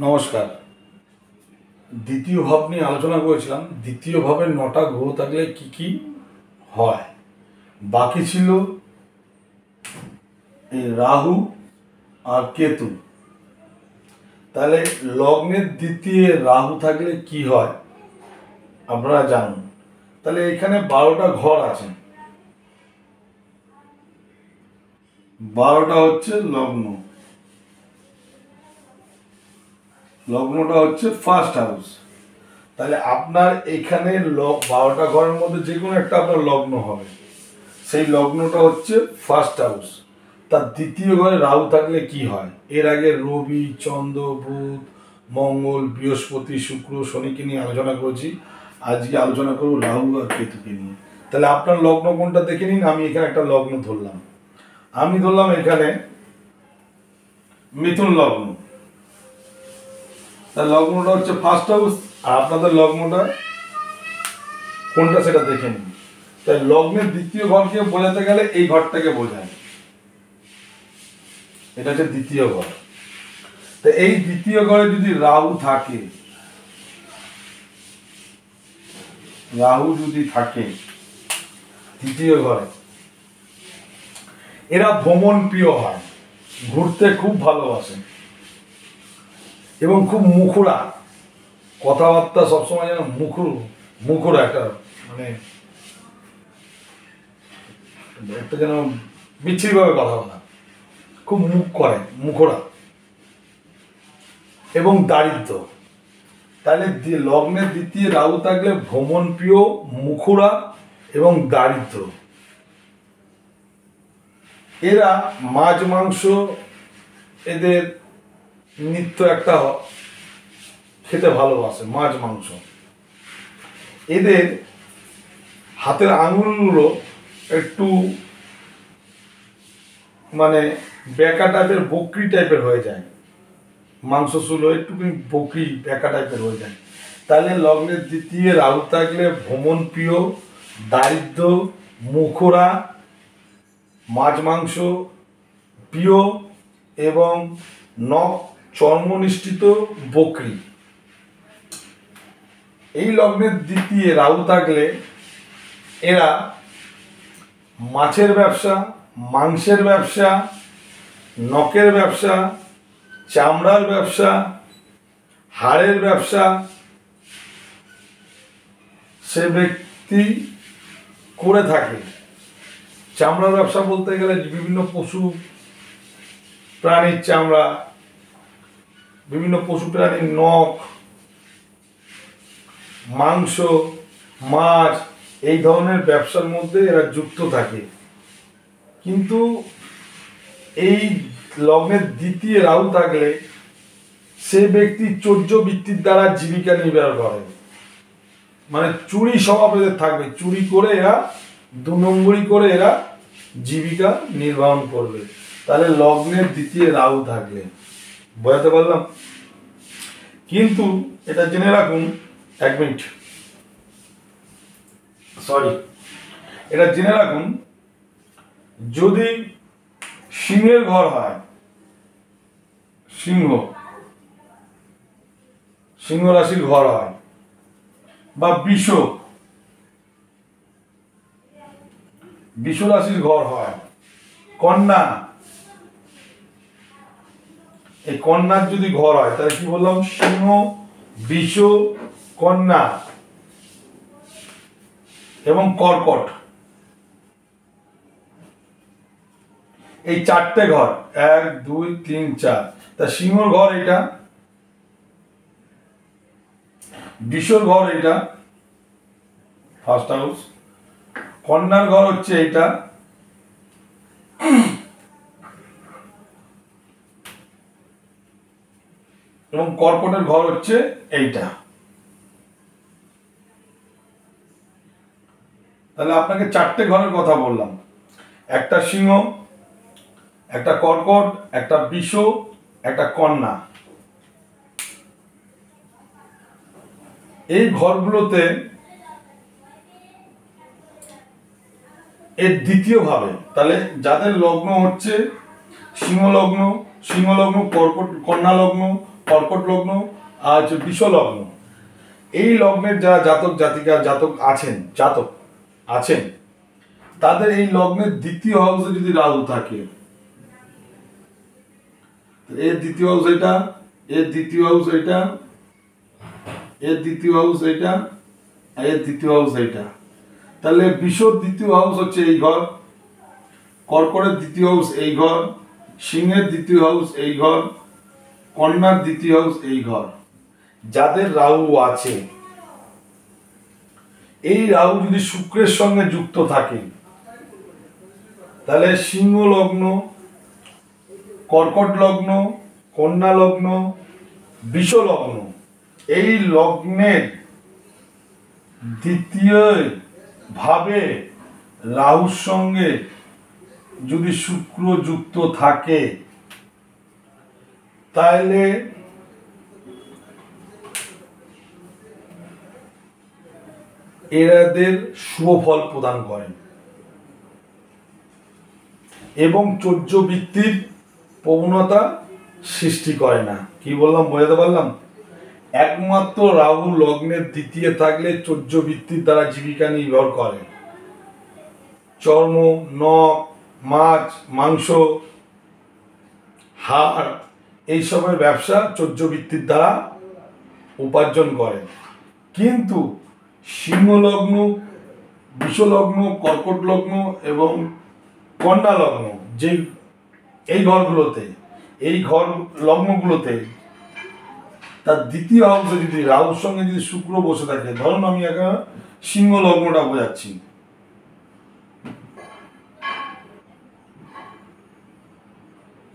নমস্কার। দ্বিতীয় ভাব নিয়ে আলোচনা করেছিলাম। দ্বিতীয় ভাবে 9টা গ্রহ থাকলে কি কি হয়। বাকি ছিল এই রাহু আর কেতু। তাহলে লগ্নের দ্বিতীয় রাহু থাকলে কি হয় আপনারা জানুন। তাহলে এখানে 12টা ঘর আছে। 12টা হচ্ছে লগ্ন। লগ্নটা হচ্ছে ফার্স্ট হাউস। তাহলে আপনার এখানে 12টা ঘরের মধ্যে যে কোনো একটা আপনার লগ্ন হবে। সেই লগ্নটা হচ্ছে ফার্স্ট হাউস। তার দ্বিতীয় ঘরে রাহু থাকলে কি হয়। এর আগে রবি, চন্দ্র, বুধ, মঙ্গল, বৃহস্পতি, শুক্র, শনিকে নিয়ে আলোচনা করেছি। আজকে আলোচনা করব রাহু আর কেতুকে নিয়ে। তাহলে আপনার লগ্ন কোনটা দেখে নিন। আমি এখানে একটা লগ্ন ধরলাম। আমি ধরলাম এখানে মিথুন লগ্ন। তার লগ্নটা হচ্ছে ফার্স্ট হাউস। আর আপনাদের লগ্নটা কোনটা সেটা দেখে নিন। তাই লগ্নের দ্বিতীয় ঘরকে বোঝাতে গেলে এই ঘরটাকে বোঝায়। এটা হচ্ছে দ্বিতীয় ঘর। তো এই দ্বিতীয় ঘরে যদি রাহু থাকে, রাহু যদি থাকে দ্বিতীয় ঘরে, এরা ভ্রমণ প্রিয় হয়, ঘুরতে খুব ভালোবাসে এবং খুব মুখরা, কথাবার্তা সবসময় যেন মুখরা একটা মানে একটা যেন বিচ্ছিরিভাবে কথা বলা, খুব মুখ করে, মুখরা এবং দারিদ্র। তাহলে লগ্নের দ্বিতীয় রাহু থাকলে ভ্রমণ প্রিয়, মুখরা এবং দারিদ্র। এরা মাছ মাংস এদের নিত্য একটা খেতে ভালোবাসে, মাছ মাংস। এদের হাতের আঙুলগুলো একটু মানে বেঁকা টাইপের, বকরি টাইপের হয়ে যায়। মাংস শুলো একটু বকরি বেঁকা টাইপের হয়ে যায়। তাহলে লগ্নের দ্বিতীয় রাহু থাকলে ভ্রমণ প্রিয়, দারিদ্র, মুখরা, মাছ মাংস প্রিয় এবং নখ চর্মনিষ্ঠিত বকরি। এই লগ্নের দ্বিতীয় রাহু থাকলে এরা মাছের ব্যবসা, মাংসের ব্যবসা, নখের ব্যবসা, চামড়ার ব্যবসা, হাড়ের ব্যবসা সে ব্যক্তি করে থাকে। চামড়ার ব্যবসা বলতে গেলে বিভিন্ন পশু প্রাণীর চামড়া, বিভিন্ন পশু প্রাণীর নখ, মাংস, মাছ, এই ধরনের ব্যবসার মধ্যে এরা যুক্ত থাকে। কিন্তু এই লগ্নের দ্বিতীয় রাহু থাকলে সে ব্যক্তি চৌর্যবৃত্তির দ্বারা জীবিকা নির্বাহ করে। মানে চুরি স্বভাব এদের থাকবে, চুরি করে এরা 2 নম্বরই করে এরা জীবিকা নির্বাহন করবে। তাহলে লগ্নের দ্বিতীয় রাহু থাকলে, বোঝাতে পারলাম? কিন্তু এটা জেনে রাখুন, 1 মিনিট, সরি, এটা জেনে রাখুন, যদি সিংহের ঘর হয়, সিংহ রাশির ঘর হয়, বা বৃষ রাশির ঘর হয়, কন্যা, এই কন্যার যদি ঘর হয়, তাহলে কি বললাম, সিংহ, বৃষ, কন্যা এবং কর্কট, এই 4টে ঘর, 1 2 3 4। তা সিংহর ঘর এটা, বৃষর ঘর এটা ফার্স্ট হাউস, কন্যার ঘর হচ্ছে এইটা, এবং কর্কটের ঘর হচ্ছে এইটা। তাহলে আপনাকে 4টে ঘরের কথা বললাম, একটা সিংহ, একটা কর্কট, একটা বৃষ, একটা কন্যা। এই ঘরগুলোতে এর দ্বিতীয় ভাবে, তাহলে যাদের লগ্ন হচ্ছে সিংহ লগ্ন, কর্কট, কন্যা লগ্ন, কর্কট লগ্ন আর হচ্ছে বৃষ লগ্ন, এই লগ্নের যারা জাতক জাতিকা জাতক আছেন তাদের এই লগ্নের দ্বিতীয় হাউসে যদি রাহু থাকে, এর দ্বিতীয় হাউস এটা, এর দ্বিতীয় হাউস এটা, এর দ্বিতীয় হাউস এটা, এর দ্বিতীয় হাউস এটা, তাহলে বৃষর দ্বিতীয় হাউস হচ্ছে এই ঘর, কর্কটের দ্বিতীয় হাউস এই ঘর, সিংহের দ্বিতীয় হাউস এই ঘর, কন্যার দ্বিতীয় হাউস এই ঘর। যাদের রাহু আছে, এই রাহু যদি শুক্রের সঙ্গে যুক্ত থাকে তাহলে সিংহ লগ্ন, কর্কট লগ্ন, কন্যা লগ্ন, বৃষ লগ্ন, এই লগ্নের দ্বিতীয় ভাবে রাহুর সঙ্গে যদি শুক্র যুক্ত থাকে তাহলে এরাদের শুভ ফল প্রদান করেন এবং চৌর্যবৃত্তির প্রবণতা সৃষ্টি করে না। কি বললাম, বোঝাতে পারলাম? একমাত্র রাহু লগ্নের দ্বিতীয় থাকলে চৌর্যবৃত্তির দ্বারা জীবিকা নির্ভর করে। চর্ম, নখ, মাছ, মাংস, হাড় এইসবের ব্যবসা চৌর্যবৃত্তির দ্বারা উপার্জন করে। কিন্তু সিংহ লগ্ন, বৃষ লগ্ন, কর্কট লগ্ন এবং কন্যা লগ্ন, যে এই ঘরগুলোতে, এই ঘর লগ্নগুলোতে তার দ্বিতীয় হাউসে যদি রাহুর সঙ্গে যদি শুক্র বসে থাকে, ধরুন আমি একটা সিংহ লগ্নটা বোঝাচ্ছি,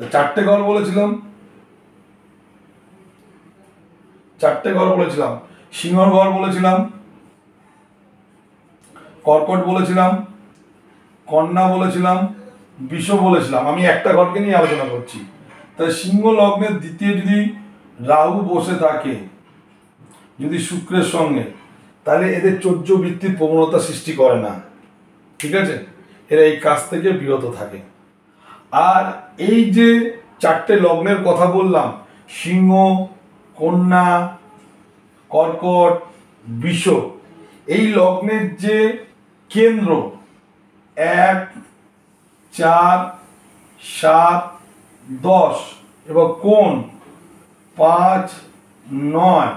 চারটে ঘর বলেছিলাম, সিংহর ঘর বলেছিলাম, কর্কট বলেছিলাম, কন্যা বলেছিলাম, বৃষ বলেছিলাম। আমি একটা ঘরকে নিয়ে আলোচনা করছি। তাহলে সিংহ লগ্নের দ্বিতীয় যদি রাহু বসে থাকে যদি শুক্রের সঙ্গে, তাহলে এদের চৌর্যবৃত্তির প্রবণতা সৃষ্টি করে না, ঠিক আছে? এরা এই কাজ থেকে বিরত থাকে। আর এই যে চারটে লগ্নের কথা বললাম, সিংহ, কন্যা, কর্কট, বৃষ, এই লগ্নের যে কেন্দ্র 1, 4, 7, 10 এবং কোণ 5, 9,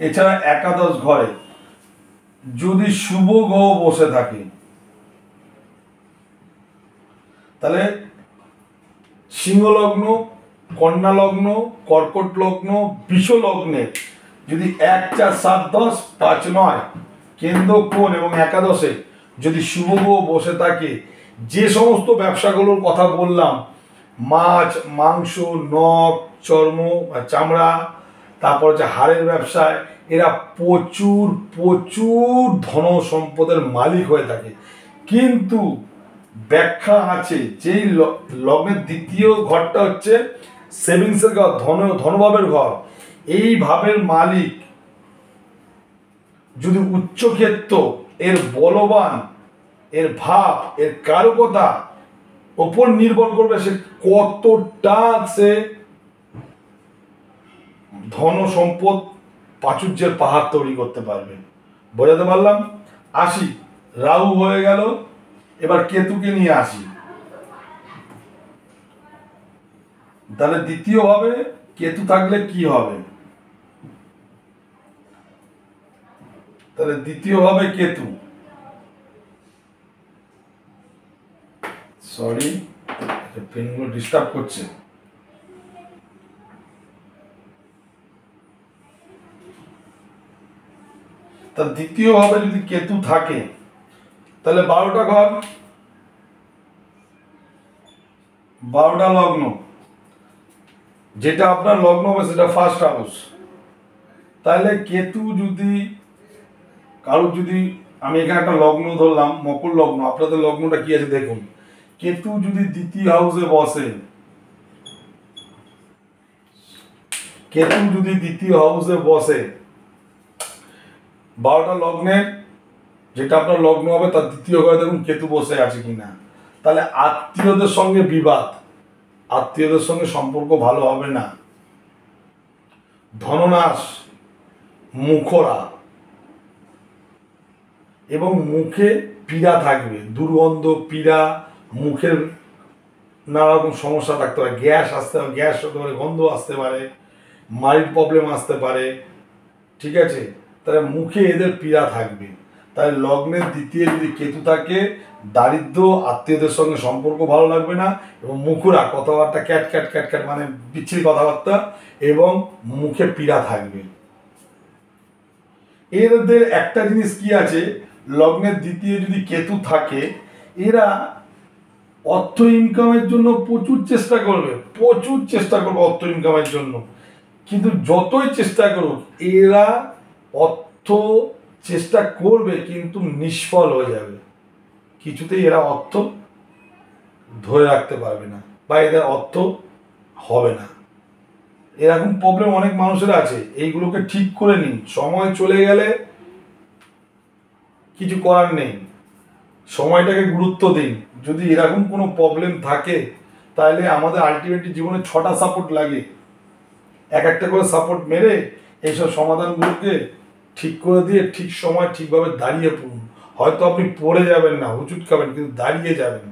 এছাড়া একাদশ ঘরে যদি শুভ গ্রহ বসে থাকে তাহলে সিংহ লগ্ন, কন্যা লগ্ন, কর্কট লগ্ন, বৃষ লগ্নের যদি 1, 4, 7, 10, 5, 9 কেন্দ্র, কোণ এবং একাদশে যদি শুভ গ্রহ বসে থাকে, যে সমস্ত ব্যবসাগুলোর কথা বললাম, মাছ, মাংস, নখ, চর্ম, চামড়া, তারপর হচ্ছে হাড়ের ব্যবসায়, এরা প্রচুর প্রচুর ধন সম্পদের মালিক হয়ে থাকে। কিন্তু ব্যাখ্যা আছে, যেই লগ্নের দ্বিতীয় ঘরটা হচ্ছে সেভিংসের ঘর, ধনভাবের ঘর, এই ভাবের মালিক যদি উচ্চক্ষেত্র, এর বলবান, এর ভাব, এর কারকতা ওপর নির্ভর করবে সে কতটা সে ধন সম্পদ প্রাচুর্যের পাহাড় তৈরি করতে পারবে। বোঝাতে পারলাম? আসি, রাহু হয়ে গেল, এবার কেতুকে নিয়ে আসি। তাহলে দ্বিতীয়ভাবে কেতু থাকলে কি হবে? তাহলে দ্বিতীয়ভাবে কেতু, সরি পেনগুলো ডিস্টার্ব করছে। তার দ্বিতীয়ভাবে যদি কেতু থাকে তাহলে 12টা ঘর, 12টা লগ্ন, যেটা আপনার লগ্ন হবে সেটা ফার্স্ট হাউস। তাহলে কেতু যদি কারোর, যদি আমি এখানে একটা লগ্ন ধরলাম, মকর লগ্ন, আপনাদের লগ্নটা কি আছে দেখুন। কেতু যদি দ্বিতীয় হাউসে বসে, কেতু যদি দ্বিতীয় হাউসে বসে, 12টা লগ্নের যেটা আপনার লগ্ন হবে তার দ্বিতীয় ঘরে দেখুন কেতু বসে আছে কিনা। তাহলে আত্মীয়দের সঙ্গে বিবাদ, আত্মীয়দের সঙ্গে সম্পর্ক ভালো হবে না। ধননাশ, মুখরা এবং মুখে পীড়া থাকবে, দুর্গন্ধ, পীড়া, মুখের নানা রকম সমস্যা থাকতে পারে, গ্যাস আসতে পারে, গ্যাস হতে পারে, গন্ধ আসতে পারে, মাইল্ড প্রবলেম আসতে পারে, ঠিক আছে। তাহলে মুখে এদের পীড়া থাকবে। তাই লগ্নের দ্বিতীয় যদি কেতু থাকে, দারিদ্র, আত্মীয়দের সঙ্গে সম্পর্ক ভালো লাগবে না, এবং মুখরা কথাবার্তা ক্যাট ক্যাট ক্যাট ক্যাট মানে বিচ্ছিরি কথাবার্তা, এবং মুখে পীড়া থাকবে। এদের একটা জিনিস কি আছে, লগ্নের দ্বিতীয় যদি কেতু থাকে, এরা অর্থ ইনকামের জন্য প্রচুর চেষ্টা করবে, অর্থ ইনকামের জন্য। কিন্তু যতই চেষ্টা করুক, এরা অর্থ চেষ্টা করবে কিন্তু নিষ্ফল হয়ে যাবে, কিছুতেই এরা অর্থ ধরে রাখতে পারবে না, বা এদের অর্থ হবে না। এরকম প্রবলেম অনেক মানুষের আছে। এইগুলোকে ঠিক করে নিন। সময় চলে গেলে কিছু করার নেই, সময়টাকে গুরুত্ব দিন। যদি এরকম কোনো প্রবলেম থাকে, তাহলে আমাদের আলটিমেটলি জীবনে 6টা সাপোর্ট লাগে। একটা করে সাপোর্ট মেরে এইসব সমাধানগুলোকে ঠিক করে দিয়ে ঠিক সময় ঠিকভাবে দাঁড়িয়ে পড়ুন। হয়তো আপনি পড়ে যাবেন না, হুচুট খাবেন, কিন্তু দাঁড়িয়ে যাবেন।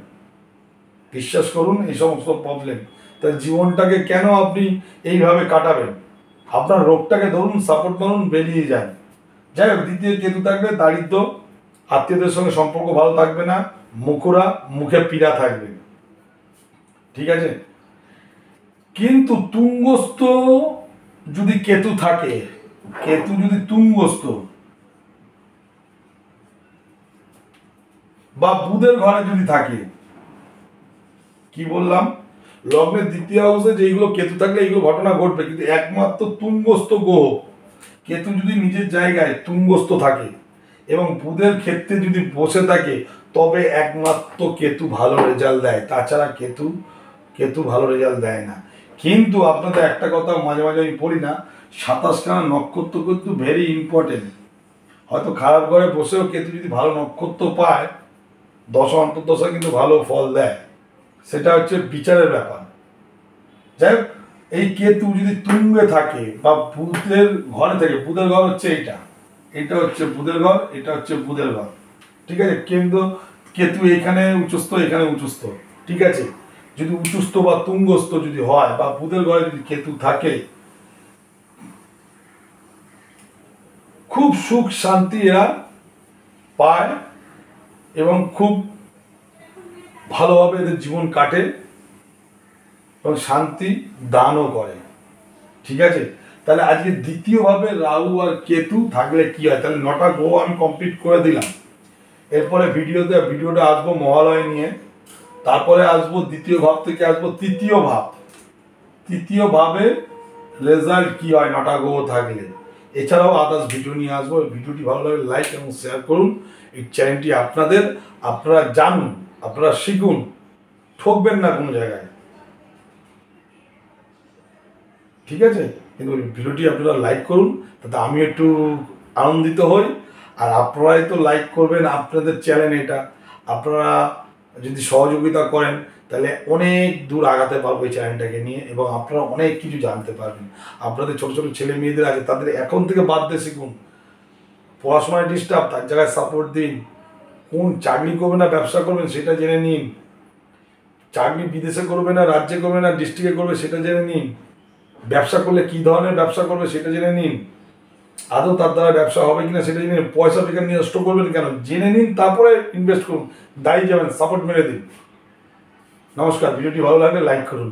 বিশ্বাস করুন, এই সমস্ত প্রবলেম, তাই জীবনটাকে কেন আপনি এইভাবে কাটাবেন? আপনার রোগটাকে ধরুন, সাপোর্ট করুন, বেরিয়ে যান। যাই হোক, দ্বিতীয় কেতু থাকবে, দারিদ্র, আত্মীয়দের সঙ্গে সম্পর্ক ভালো থাকবে না, মুখরা, মুখে পীড়া থাকবে, ঠিক আছে। কিন্তু তুঙ্গস্থ যদি কেতু থাকে, কেতু যদি তুঙ্গস্থ বা বুধের ঘরে যদি থাকে, কি বললাম, লগ্নের দ্বিতীয় হাউসে যেগুলো কেতু থাকলে এইগুলো ঘটনা ঘটবে, কিন্তু একমাত্র তুঙ্গস্থ গ্রহ কেতু যদি নিজের জায়গায় তুঙ্গস্থ থাকে এবং বুধের ক্ষেত্রে যদি বসে থাকে, তবে একমাত্র কেতু ভালো রেজাল্ট দেয়। তাছাড়া কেতু ভালো রেজাল্ট দেয় না। কিন্তু আপনাদের একটা কথা মাঝে মাঝে আমি বলি না, 27খানা নক্ষত্র কিন্তু ভেরি ইম্পর্টেন্ট। হয়তো খারাপ ঘরে বসেও কেতু যদি ভালো নক্ষত্র পায়, দশা অন্তর্দশা কিন্তু ভালো ফল দেয়। সেটা হচ্ছে বিচারের ব্যাপার। যাই হোক, এই কেতু যদি তুঙ্গে থাকে বা বুধের ঘরে থাকে, বুধের ঘর হচ্ছে এটা হচ্ছে বুধের ঘর, এটা হচ্ছে বুধের ঘর, ঠিক আছে। কিন্তু কেতু এখানে উচ্চস্থ, এখানে উচ্চস্থ, ঠিক আছে। যদি উচ্চস্থ বা তুঙ্গস্থ যদি হয়, বা বুধের ঘরে যদি কেতু থাকে, খুব সুখ শান্তি এরা পায় এবং খুব ভালোভাবে এদের জীবন কাটে এবং শান্তি দানও করে, ঠিক আছে। তাহলে আজকে দ্বিতীয়ভাবে রাহু আর কেতু থাকলে কি হয়, তাহলে 9টা গ্রহ আমি কমপ্লিট করে দিলাম। এরপরে ভিডিওটা আসবো মহালয় নিয়ে, তারপরে আসবো দ্বিতীয় ভাব থেকে আসবো তৃতীয় ভাবে রেজাল্ট কি হয় 9টা গ্রহ থাকলে। এছাড়াও আদার্স ভিডিও নিয়ে আসবো। ভিডিওটি ভালো লাগলে লাইক এবং শেয়ার করুন। এই চ্যানেলটি আপনাদের, আপনারা জানুন, আপনারা শিখুন, ঠকবেন না কোনো জায়গায়, ঠিক আছে। কিন্তু ভিডিওটি আপনারা লাইক করুন, তাতে আমি একটু আনন্দিত হই। আর আপনারাই তো লাইক করবেন, আপনাদের চ্যানেল এটা। আপনারা যদি সহযোগিতা করেন, তাহলে অনেক দূর আগাতে পারবো এই চ্যানেলটাকে নিয়ে, এবং আপনারা অনেক কিছু জানতে পারবেন। আপনাদের ছোটো ছোটো ছেলে মেয়েদের আছে, তাদের এখন থেকে বাদ দিয়ে শিখুন। পড়াশোনায় ডিস্টার্ব, তার জায়গায় সাপোর্ট দিন। কোন চাকরি করবেন না ব্যবসা করবেন সেটা জেনে নিন। চাকরি বিদেশে করবে না রাজ্যে করবে না ডিস্ট্রিক্টে করবে সেটা জেনে নিন। ব্যবসা করলে কি ধরনের ব্যবসা করবে সেটা জেনে নিন। আদৌ তার দ্বারা ব্যবসা হবে কিনা সেটা জেনে নিন। পয়সা বেকার নিয়ে নষ্ট করবেন কেন, জেনে নিন, তারপরে ইনভেস্ট করুন। দাঁড়িয়ে যাবেন, সাপোর্ট মেরে দিন। নমস্কার। ভিডিওটি ভালো লাগলে লাইক করুন।